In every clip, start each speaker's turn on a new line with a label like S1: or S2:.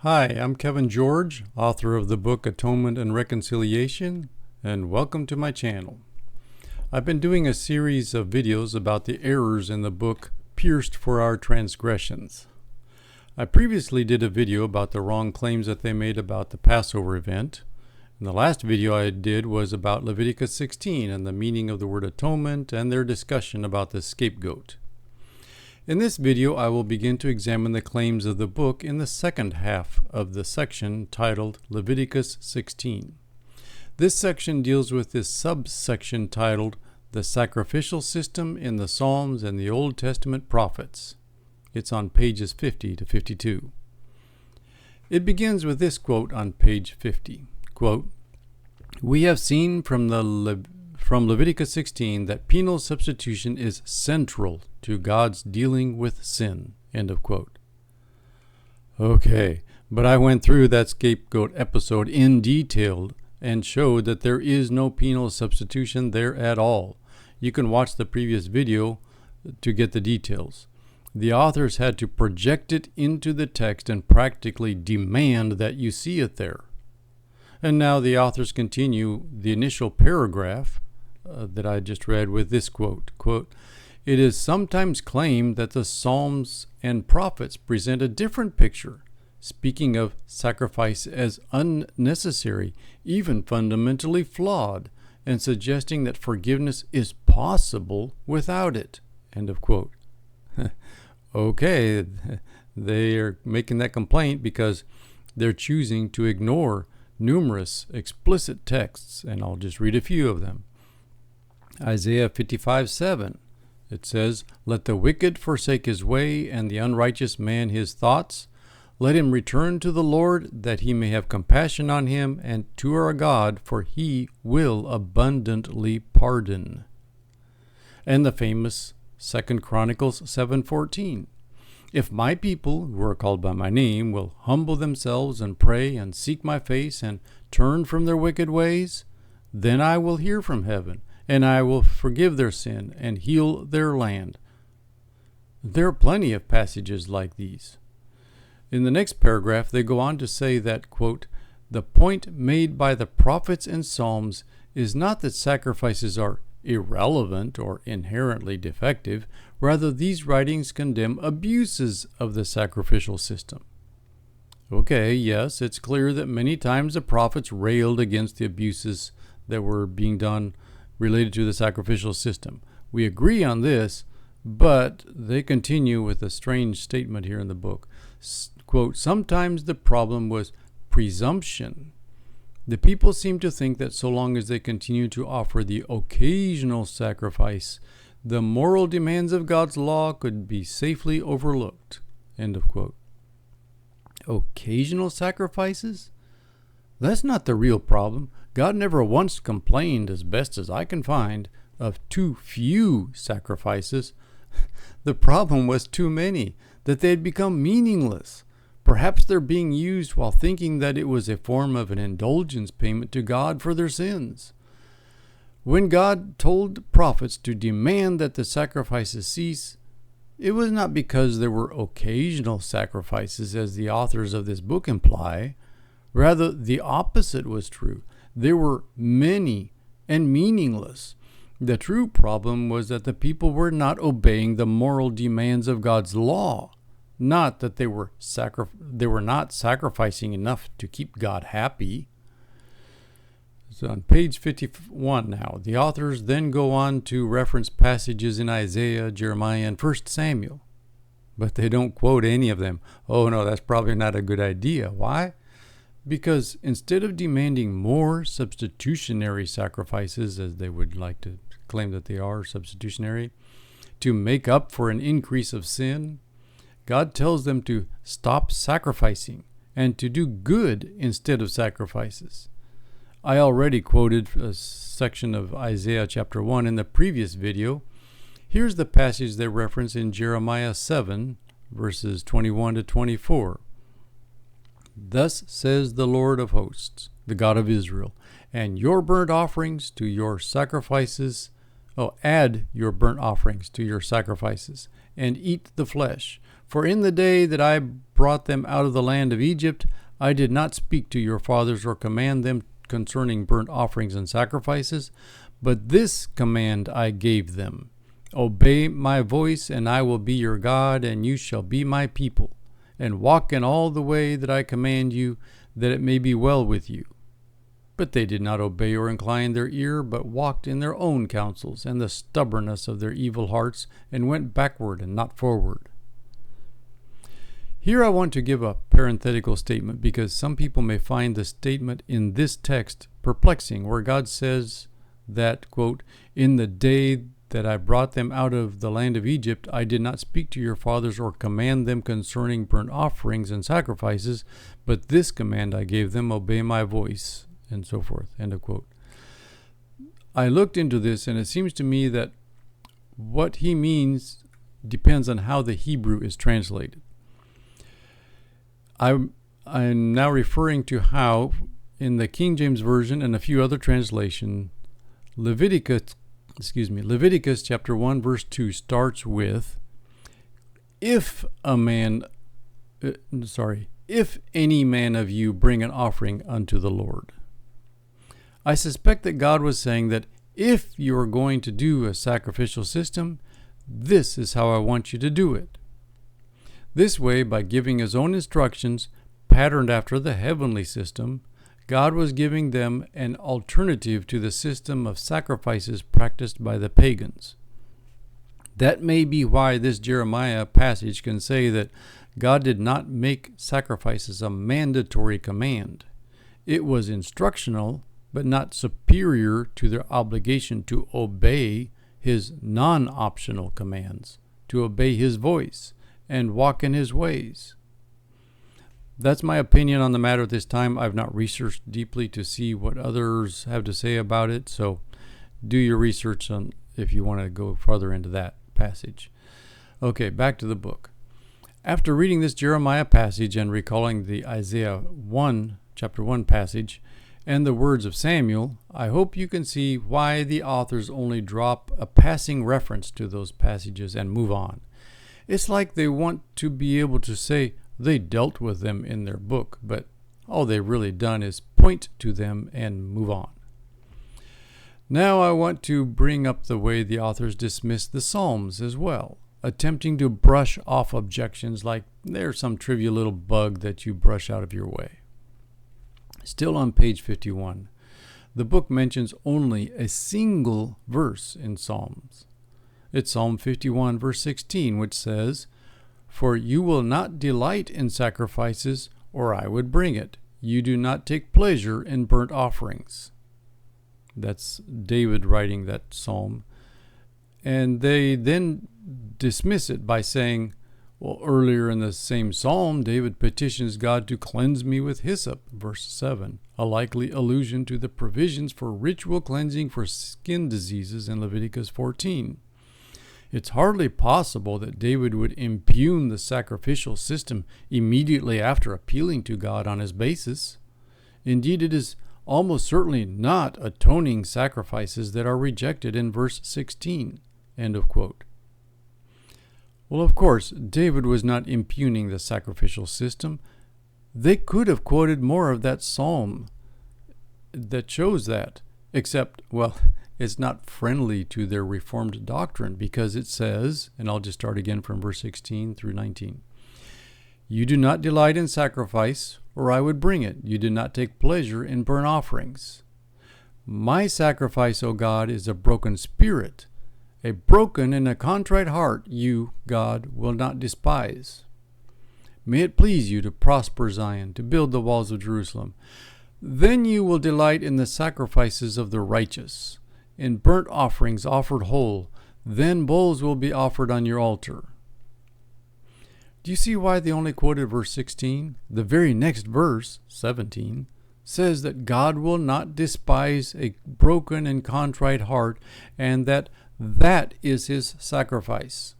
S1: Hi, I'm Kevin George, author of the book Atonement and Reconciliation, and welcome to my channel. I've been doing a series of videos about the errors in the book Pierced for Our Transgressions. I previously did a video about the wrong claims that they made about the Passover event. And the last video I did was about Leviticus 16 and the meaning of the word atonement and their discussion about the scapegoat. In this video, I will begin to examine the claims of the book in the second half of the section titled Leviticus 16. This section deals with this subsection titled The Sacrificial System in the Psalms and the Old Testament Prophets. It's on pages 50 to 52. It begins with this quote on page 50. Quote, "We have seen from Leviticus 16 that penal substitution is central to God's dealing with sin." End of quote. Okay, but I went through that scapegoat episode in detail and showed that there is no penal substitution there at all. You can watch the previous video to get the details. The authors had to project it into the text and practically demand that you see it there. And now the authors continue the initial paragraph that I just read with this quote. Quote, "It is sometimes claimed that the Psalms and prophets present a different picture, speaking of sacrifice as unnecessary, even fundamentally flawed, and suggesting that forgiveness is possible without it." End of quote. Okay, they are making that complaint because they're choosing to ignore numerous explicit texts, and I'll just read a few of them. Isaiah 55:7. It says, "Let the wicked forsake his way, and the unrighteous man his thoughts. Let him return to the Lord, that he may have compassion on him, and to our God, for he will abundantly pardon." And the famous 2 Chronicles 7:14. "If my people, who are called by my name, will humble themselves and pray and seek my face and turn from their wicked ways, then I will hear from heaven, and I will forgive their sin and heal their land." There are plenty of passages like these. In the next paragraph, they go on to say that, quote, "The point made by the prophets and psalms is not that sacrifices are irrelevant or inherently defective. Rather, these writings condemn abuses of the sacrificial system." Okay, yes, it's clear that many times the prophets railed against the abuses that were being done related to the sacrificial system. We agree on this, but they continue with a strange statement here in the book. Quote, "Sometimes the problem was presumption. The people seem to think that so long as they continue to offer the occasional sacrifice, the moral demands of God's law could be safely overlooked." End of quote. Occasional sacrifices? That's not the real problem. God never once complained, as best as I can find, of too few sacrifices. The problem was too many, that they had become meaningless. Perhaps they're being used while thinking that it was a form of an indulgence payment to God for their sins. When God told prophets to demand that the sacrifices cease, it was not because there were occasional sacrifices, as the authors of this book imply. Rather, the opposite was true. There were many and meaningless. The true problem was that the people were not obeying the moral demands of God's law. Not that they were not sacrificing enough to keep God happy. So on page 51 now, the authors then go on to reference passages in Isaiah, Jeremiah, and 1 Samuel. But they don't quote any of them. Oh no, that's probably not a good idea. Why? Because instead of demanding more substitutionary sacrifices, as they would like to claim that they are substitutionary, to make up for an increase of sin, God tells them to stop sacrificing and to do good instead of sacrifices. I already quoted a section of Isaiah chapter 1 in the previous video. Here's the passage they reference in Jeremiah 7, verses 21 to 24. "Thus says the Lord of hosts, the God of Israel, and your burnt offerings to your sacrifices, add your burnt offerings to your sacrifices, and eat the flesh. For in the day that I brought them out of the land of Egypt, I did not speak to your fathers or command them concerning burnt offerings and sacrifices, but this command I gave them: Obey my voice, and I will be your God, and you shall be my people, and walk in all the way that I command you, that it may be well with you. But they did not obey or incline their ear, but walked in their own counsels and the stubbornness of their evil hearts, and went backward and not forward. Here I want to give a parenthetical statement, because some people may find the statement in this text perplexing, where God says that, quote, in the day that I brought them out of the land of Egypt, I did not speak to your fathers or command them concerning burnt offerings and sacrifices, but this command I gave them: obey my voice, and so forth, end of quote. I looked into this, and it seems to me that what he means depends on how the Hebrew is translated. I'm now referring to how, in the King James Version and a few other translations, Leviticus chapter 1 verse 2 starts with, if any man of you bring an offering unto the Lord. I suspect that God was saying that if you are going to do a sacrificial system, this is how I want you to do it. This way, by giving his own instructions, patterned after the heavenly system, God was giving them an alternative to the system of sacrifices practiced by the pagans. That may be why this Jeremiah passage can say that God did not make sacrifices a mandatory command. It was instructional, but not superior to their obligation to obey his non-optional commands, to obey his voice and walk in his ways. That's my opinion on the matter at this time. I've not researched deeply to see what others have to say about it, so do your research on if you want to go further into that passage. Okay, back to the book. After reading this Jeremiah passage and recalling the Isaiah 1, chapter 1 passage, and the words of Samuel, I hope you can see why the authors only drop a passing reference to those passages and move on. It's like they want to be able to say they dealt with them in their book, but all they've really done is point to them and move on. Now I want to bring up the way the authors dismiss the Psalms as well, attempting to brush off objections like they're some trivial little bug that you brush out of your way. Still on page 51, the book mentions only a single verse in Psalms. It's Psalm 51, verse 16, which says, For you will not delight in sacrifices, or I would bring it. You do not take pleasure in burnt offerings. That's David writing that psalm. And they then dismiss it by saying, well, earlier in the same psalm, David petitions God to cleanse me with hyssop, verse 7, a likely allusion to the provisions for ritual cleansing for skin diseases in Leviticus 14. It's hardly possible that David would impugn the sacrificial system immediately after appealing to God on his basis. Indeed, it is almost certainly not atoning sacrifices that are rejected in verse 16. End of quote. Well, of course, David was not impugning the sacrificial system. They could have quoted more of that psalm that shows that, except, well, it's not friendly to their Reformed doctrine, because it says, and I'll just start again from verse 16 through 19, You do not delight in sacrifice, or I would bring it. You do not take pleasure in burnt offerings. My sacrifice, O God, is a broken spirit. A broken and a contrite heart you, God, will not despise. May it please you to prosper Zion, to build the walls of Jerusalem. Then you will delight in the sacrifices of the righteous, in burnt offerings offered whole. Then bulls will be offered on your altar. Do you see why they only quoted verse 16? The very next verse, 17, says that God will not despise a broken and contrite heart, and that is his sacrifice.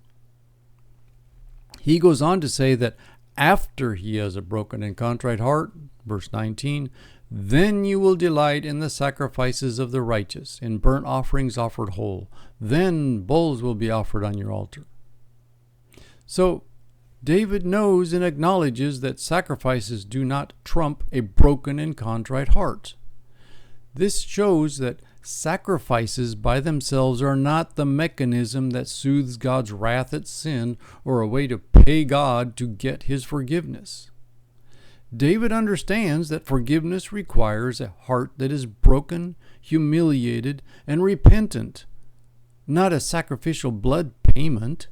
S1: He goes on to say that after he has a broken and contrite heart, verse 19, then you will delight in the sacrifices of the righteous, in burnt offerings offered whole. Then bulls will be offered on your altar. So, David knows and acknowledges that sacrifices do not trump a broken and contrite heart. This shows that sacrifices by themselves are not the mechanism that soothes God's wrath at sin or a way to pay God to get his forgiveness. David understands that forgiveness requires a heart that is broken, humiliated, and repentant, not a sacrificial blood payment.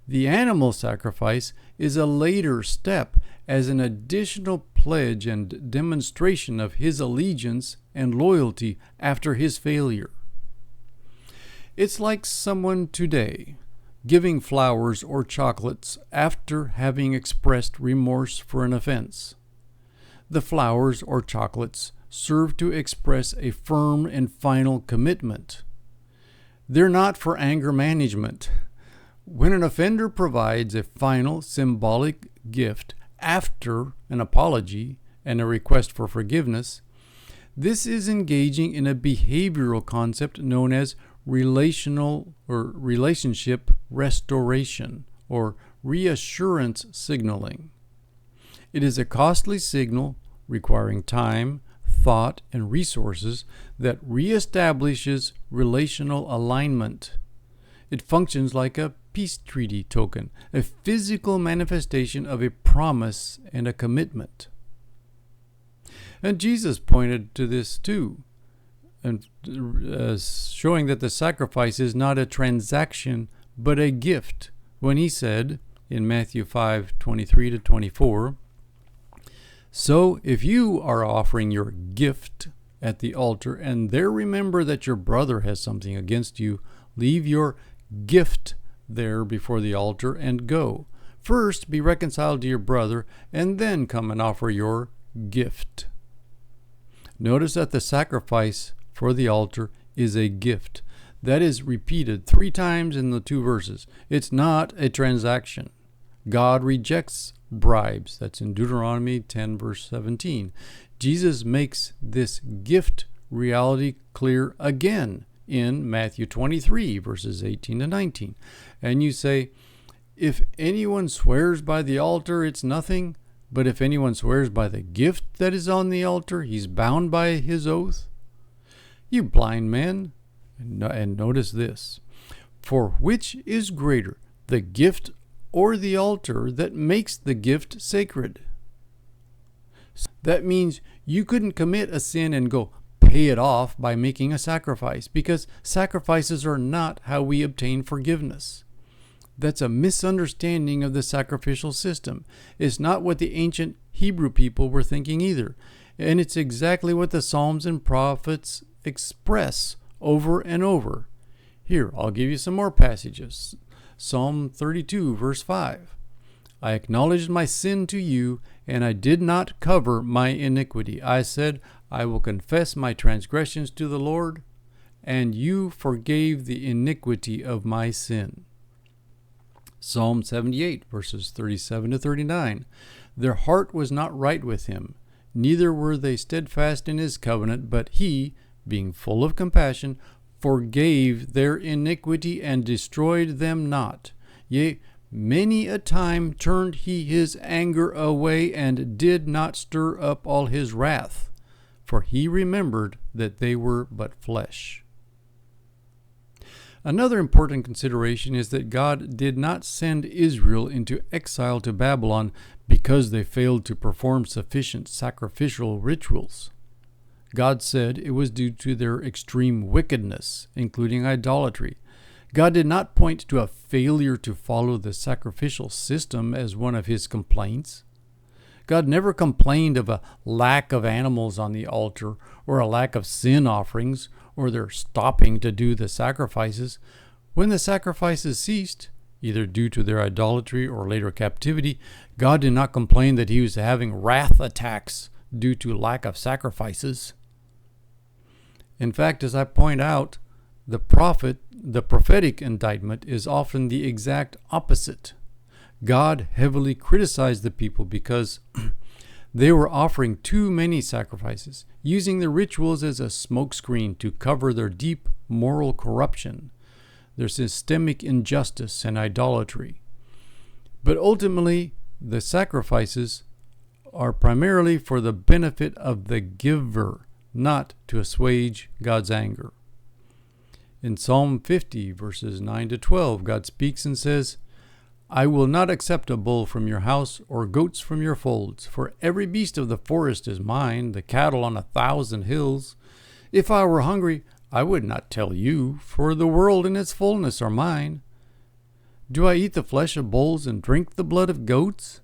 S1: The animal sacrifice is a later step as an additional pledge and demonstration of his allegiance and loyalty after his failure. It's like someone today giving flowers or chocolates after having expressed remorse for an offense. The flowers or chocolates serve to express a firm and final commitment. They're not for anger management. When an offender provides a final symbolic gift after an apology and a request for forgiveness, this is engaging in a behavioral concept known as relational or relationship restoration or reassurance signaling. It is a costly signal requiring time, thought, and resources that reestablishes relational alignment. It functions like a peace treaty token, a physical manifestation of a promise and a commitment. And Jesus pointed to this too, and showing that the sacrifice is not a transaction but a gift, when he said in Matthew 5:23-24, "So if you are offering your gift at the altar and there remember that your brother has something against you, leave your gift there before the altar and go. First be reconciled to your brother and then come and offer your gift." Notice that the sacrifice for the altar is a gift. That is repeated 3 times in the 2 verses. It's not a transaction. God rejects bribes. That's in Deuteronomy 10 verse 17. Jesus makes this gift reality clear again in Matthew 23 verses 18-19. And you say, if anyone swears by the altar, it's nothing. But if anyone swears by the gift that is on the altar, he's bound by his oath. You blind men, and notice this. For which is greater, the gift or the altar that makes the gift sacred? That means you couldn't commit a sin and go pay it off by making a sacrifice, because sacrifices are not how we obtain forgiveness. That's a misunderstanding of the sacrificial system. It's not what the ancient Hebrew people were thinking either. And it's exactly what the Psalms and prophets express over and over. Here, I'll give you some more passages. Psalm 32, verse 5. I acknowledged my sin to you, and I did not cover my iniquity. I said, I will confess my transgressions to the Lord, and you forgave the iniquity of my sin. Psalm 78, verses 37-39. Their heart was not right with him, neither were they steadfast in his covenant, but he, being full of compassion, forgave their iniquity and destroyed them not. Yea, many a time turned he his anger away and did not stir up all his wrath, for he remembered that they were but flesh. Another important consideration is that God did not send Israel into exile to Babylon because they failed to perform sufficient sacrificial rituals. God said it was due to their extreme wickedness, including idolatry. God did not point to a failure to follow the sacrificial system as one of his complaints. God never complained of a lack of animals on the altar or a lack of sin offerings or their stopping to do the sacrifices. When the sacrifices ceased, either due to their idolatry or later captivity, God did not complain that he was having wrath attacks due to lack of sacrifices. In fact, as I point out, the prophetic indictment is often the exact opposite. God heavily criticized the people because they were offering too many sacrifices, using the rituals as a smokescreen to cover their deep moral corruption, their systemic injustice and idolatry. But ultimately, the sacrifices are primarily for the benefit of the giver, not to assuage God's anger. In Psalm 50, verses 9 to 12, God speaks and says, I will not accept a bull from your house or goats from your folds, for every beast of the forest is mine, the cattle on 1,000 hills. If I were hungry, I would not tell you, for the world and its fullness are mine. Do I eat the flesh of bulls and drink the blood of goats?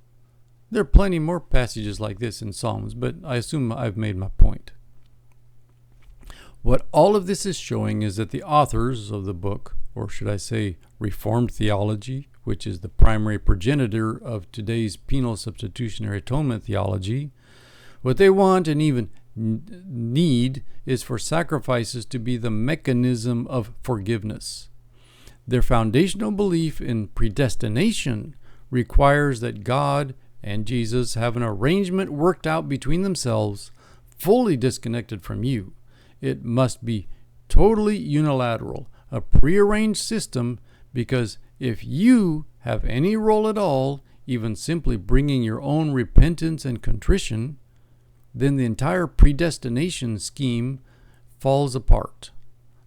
S1: There are plenty more passages like this in Psalms, but I assume I've made my point. What all of this is showing is that the authors of the book, or should I say Reformed theology, which is the primary progenitor of today's penal substitutionary atonement theology, what they want and even need is for sacrifices to be the mechanism of forgiveness. Their foundational belief in predestination requires that God and Jesus have an arrangement worked out between themselves, fully disconnected from you. It must be totally unilateral, a prearranged system, because if you have any role at all, even simply bringing your own repentance and contrition, then the entire predestination scheme falls apart.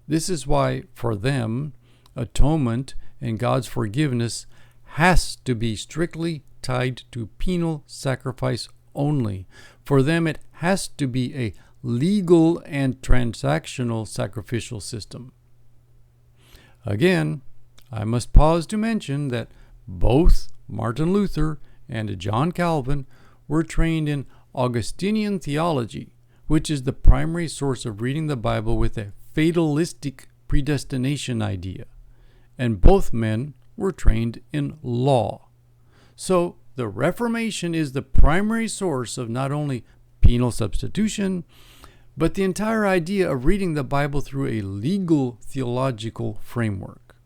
S1: This is why, for them, atonement and God's forgiveness has to be strictly tied to penal sacrifice only. For them, it has to be a legal and transactional sacrificial system. Again, I must pause to mention that both Martin Luther and John Calvin were trained in Augustinian theology, which is the primary source of reading the Bible with a fatalistic predestination idea. And both men were trained in law. So the Reformation is the primary source of not only penal substitution, but the entire idea of reading the Bible through a legal theological framework.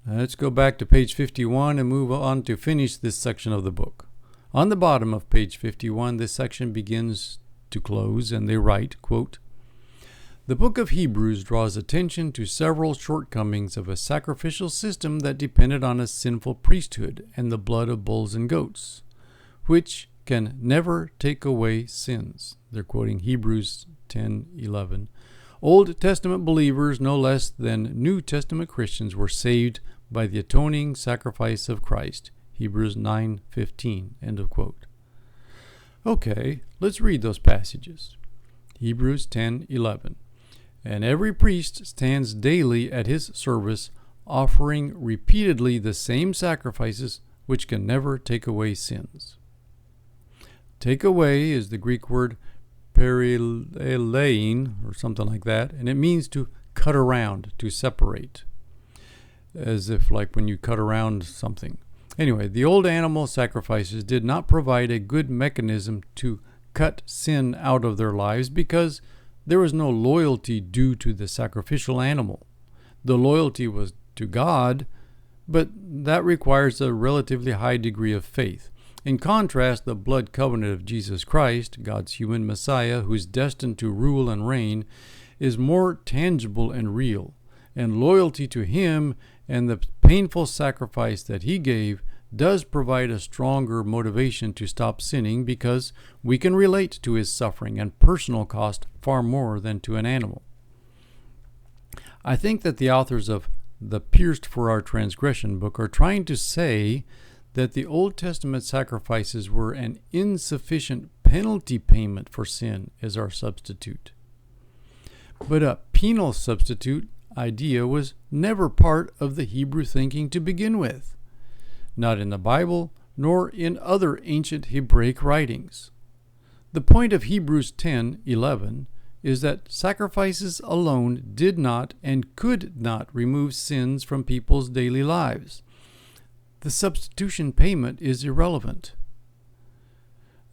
S1: Now let's go back to page 51 and move on to finish this section of the book. On the bottom of page 51, this section begins to close, and they write, quote, the book of Hebrews draws attention to several shortcomings of a sacrificial system that depended on a sinful priesthood and the blood of bulls and goats, which can never take away sins. They're quoting Hebrews 10:11. Old Testament believers, no less than New Testament Christians, were saved by the atoning sacrifice of Christ. Hebrews 9:15. End of quote. Okay, let's read those passages. Hebrews 10:11. And every priest stands daily at his service, offering repeatedly the same sacrifices which can never take away sins. Take away is the Greek word perilein, or something like that, and it means to cut around, to separate, as if like when you cut around something. Anyway, the old animal sacrifices did not provide a good mechanism to cut sin out of their lives because there was no loyalty due to the sacrificial animal. The loyalty was to God, but that requires a relatively high degree of faith. In contrast, the blood covenant of Jesus Christ, God's human Messiah, who is destined to rule and reign, is more tangible and real, and loyalty to Him and the painful sacrifice that He gave does provide a stronger motivation to stop sinning because we can relate to His suffering and personal cost far more than to an animal. I think that the authors of the Pierced For Our Transgression book are trying to say that the Old Testament sacrifices were an insufficient penalty payment for sin as our substitute. But a penal substitute idea was never part of the Hebrew thinking to begin with, not in the Bible nor in other ancient Hebraic writings. The point of Hebrews 10:11 is that sacrifices alone did not and could not remove sins from people's daily lives. The substitution payment is irrelevant.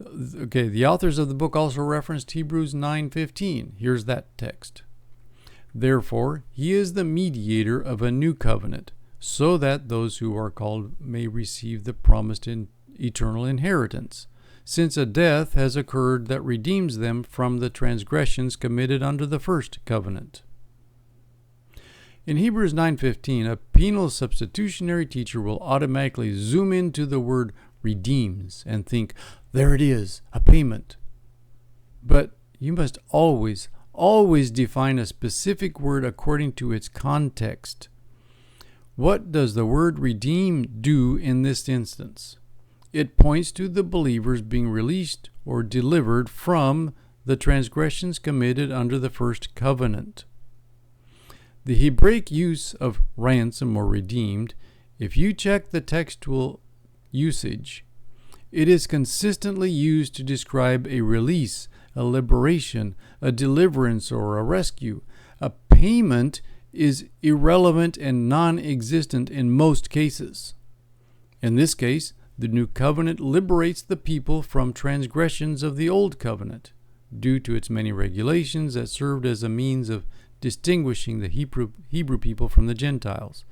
S1: Okay, the authors of the book also referenced Hebrews 9:15. Here's that text. Therefore, He is the mediator of a new covenant, so that those who are called may receive the promised eternal inheritance, since a death has occurred that redeems them from the transgressions committed under the first covenant. In Hebrews 9:15, a penal substitutionary teacher will automatically zoom into the word redeems and think, there it is, a payment. But you must always define a specific word according to its context. What does the word redeem do in this instance? It points to the believers being released or delivered from the transgressions committed under the first covenant. The Hebraic use of ransom or redeemed, if you check the textual usage, it is consistently used to describe a release, a liberation, a deliverance, or a rescue. A payment is irrelevant and non-existent in most cases. In this case, the new covenant liberates the people from transgressions of the old covenant, due to its many regulations that served as a means of distinguishing the Hebrew people from the Gentiles.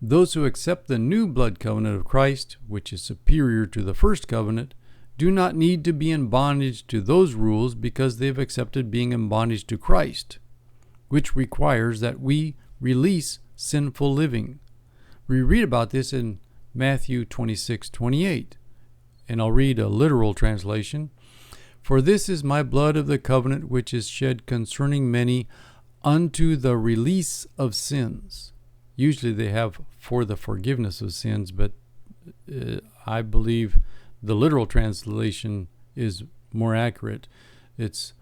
S1: Those who accept the new blood covenant of Christ, which is superior to the first covenant, do not need to be in bondage to those rules because they've accepted being in bondage to Christ, which requires that we release sinful living. We read about this in Matthew 26:28, and I'll read a literal translation. For this is my blood of the covenant which is shed concerning many unto the release of sins. Usually they have for the forgiveness of sins, but I believe the literal translation is more accurate. It's,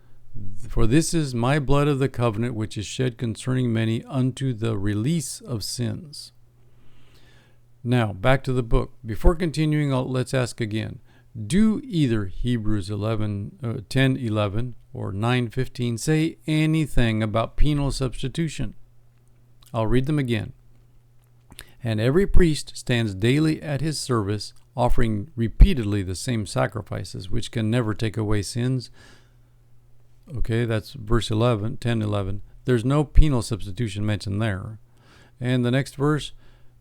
S1: for this is my blood of the covenant which is shed concerning many unto the release of sins. Now, back to the book. Before continuing, let's ask again. Do either Hebrews 10:11 or 9:15 say anything about penal substitution? I'll read them again. And every priest stands daily at his service, offering repeatedly the same sacrifices, which can never take away sins. Okay, that's verse 10:11. There's no penal substitution mentioned there. And the next verse,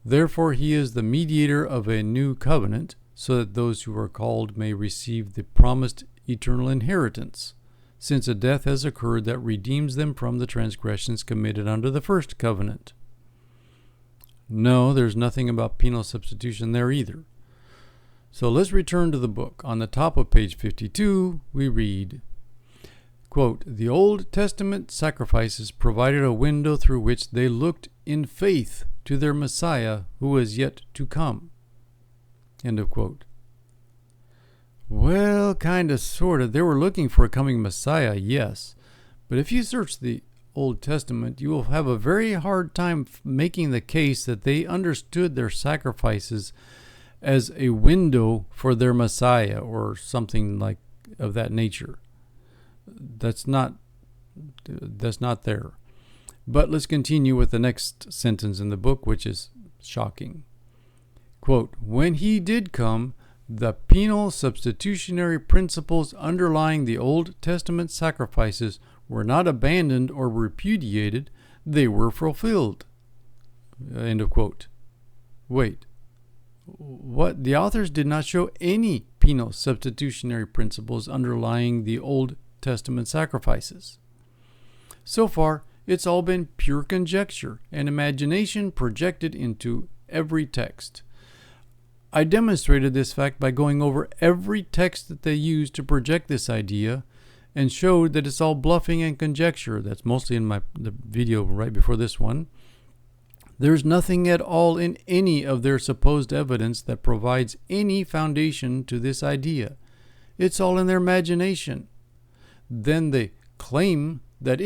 S1: therefore he is the mediator of a new covenant, so that those who are called may receive the promised eternal inheritance, since a death has occurred that redeems them from the transgressions committed under the first covenant. No, there's nothing about penal substitution there either. So let's return to the book. On the top of page 52, we read, quote, the Old Testament sacrifices provided a window through which they looked in faith to their Messiah who was yet to come. End of quote. Well, kind of, sort of. They were looking for a coming Messiah, yes. But if you search the Old Testament, you will have a very hard time making the case that they understood their sacrifices as a window for their Messiah or something like of that nature. That's not there. But let's continue with the next sentence in the book, which is shocking. Quote, when he did come, the penal substitutionary principles underlying the Old Testament sacrifices were not abandoned or repudiated, they were fulfilled. End of quote. Wait, what? The authors did not show any penal substitutionary principles underlying the Old Testament sacrifices. So far, it's all been pure conjecture and imagination projected into every text. I demonstrated this fact by going over every text that they used to project this idea and showed that it's all bluffing and conjecture. That's mostly in the video right before this one. There's nothing at all in any of their supposed evidence that provides any foundation to this idea. It's all in their imagination. Then they claim that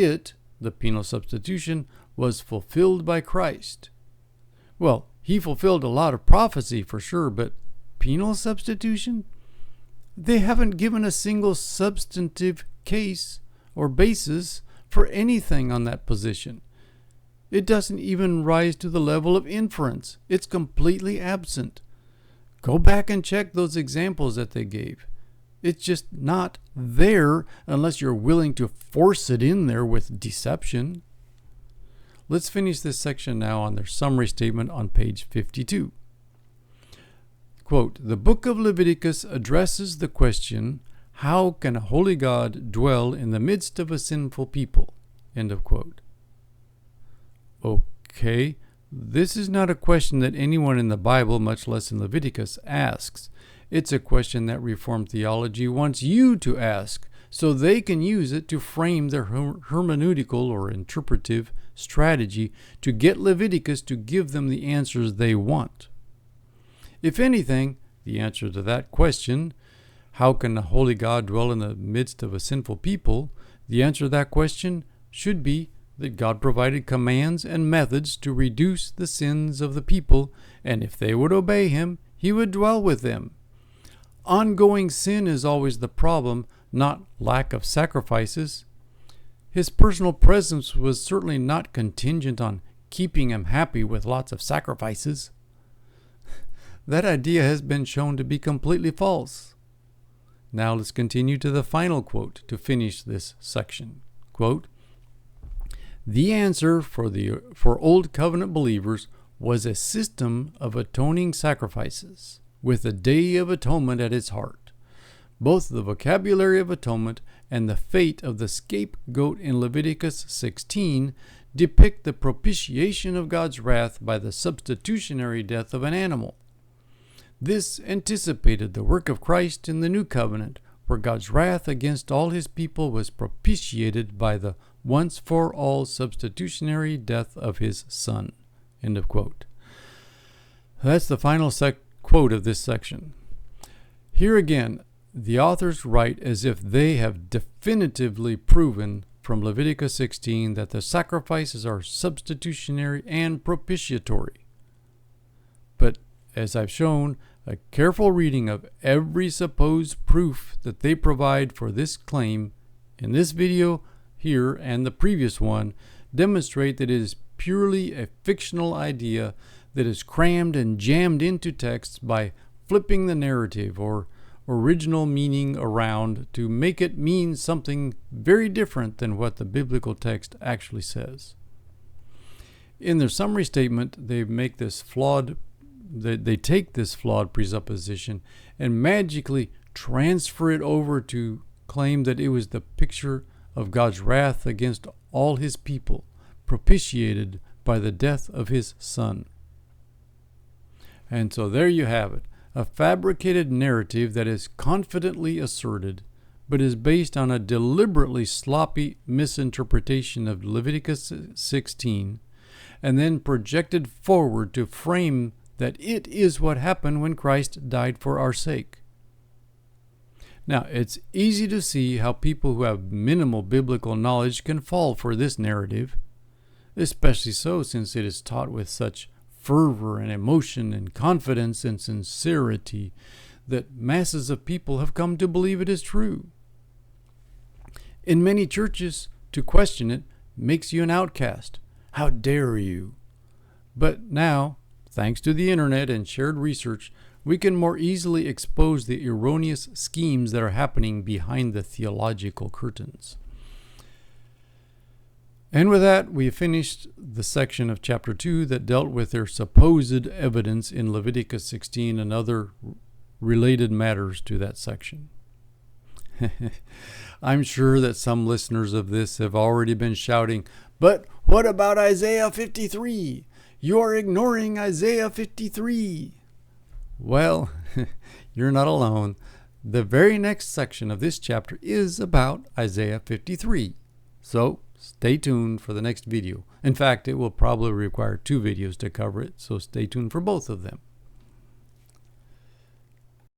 S1: the penal substitution, was fulfilled by Christ. Well, he fulfilled a lot of prophecy for sure, but penal substitution? They haven't given a single substantive case or basis for anything on that position. It doesn't even rise to the level of inference. It's completely absent. Go back and check those examples that they gave. It's just not there unless you're willing to force it in there with deception. Let's finish this section now on their summary statement on page 52. Quote, the book of Leviticus addresses the question, how can a holy God dwell in the midst of a sinful people? End of quote. Okay, this is not a question that anyone in the Bible, much less in Leviticus, asks. It's a question that Reformed theology wants you to ask, so they can use it to frame their hermeneutical or interpretive strategy to get Leviticus to give them the answers they want. If anything, the answer to that question, how can a holy God dwell in the midst of a sinful people? The answer to that question should be that God provided commands and methods to reduce the sins of the people, and if they would obey Him, He would dwell with them. Ongoing sin is always the problem, not lack of sacrifices. His personal presence was certainly not contingent on keeping Him happy with lots of sacrifices. That idea has been shown to be completely false. Now let's continue to the final quote to finish this section. Quote, "The answer for Old Covenant believers was a system of atoning sacrifices, with the Day of Atonement at its heart. Both the vocabulary of atonement and the fate of the scapegoat in Leviticus 16 depict the propitiation of God's wrath by the substitutionary death of an animal. This anticipated the work of Christ in the New Covenant, where God's wrath against all His people was propitiated by the once-for-all substitutionary death of His Son." End of quote. That's the final quote of this section. Here again, the authors write as if they have definitively proven from Leviticus 16 that the sacrifices are substitutionary and propitiatory. But as I've shown, a careful reading of every supposed proof that they provide for this claim in this video here and the previous one demonstrate that it is purely a fictional idea that is crammed and jammed into texts by flipping the narrative or original meaning around to make it mean something very different than what the biblical text actually says. In their summary statement, they take this flawed presupposition and magically transfer it over to claim that it was the picture of God's wrath against all His people, propitiated by the death of His Son. And so there you have it, a fabricated narrative that is confidently asserted, but is based on a deliberately sloppy misinterpretation of Leviticus 16, and then projected forward to frame that it is what happened when Christ died for our sake. Now, it's easy to see how people who have minimal biblical knowledge can fall for this narrative, especially so since it is taught with such fervor and emotion and confidence and sincerity that masses of people have come to believe it is true. In many churches, to question it makes you an outcast. How dare you? But now, thanks to the internet and shared research, we can more easily expose the erroneous schemes that are happening behind the theological curtains. And with that, we have finished the section of chapter 2 that dealt with their supposed evidence in Leviticus 16 and other related matters to that section. I'm sure that some listeners of this have already been shouting, "But what about Isaiah 53? You're ignoring Isaiah 53. Well, you're not alone. The very next section of this chapter is about Isaiah 53. So stay tuned for the next video. In fact, it will probably require 2 videos to cover it, so stay tuned for both of them.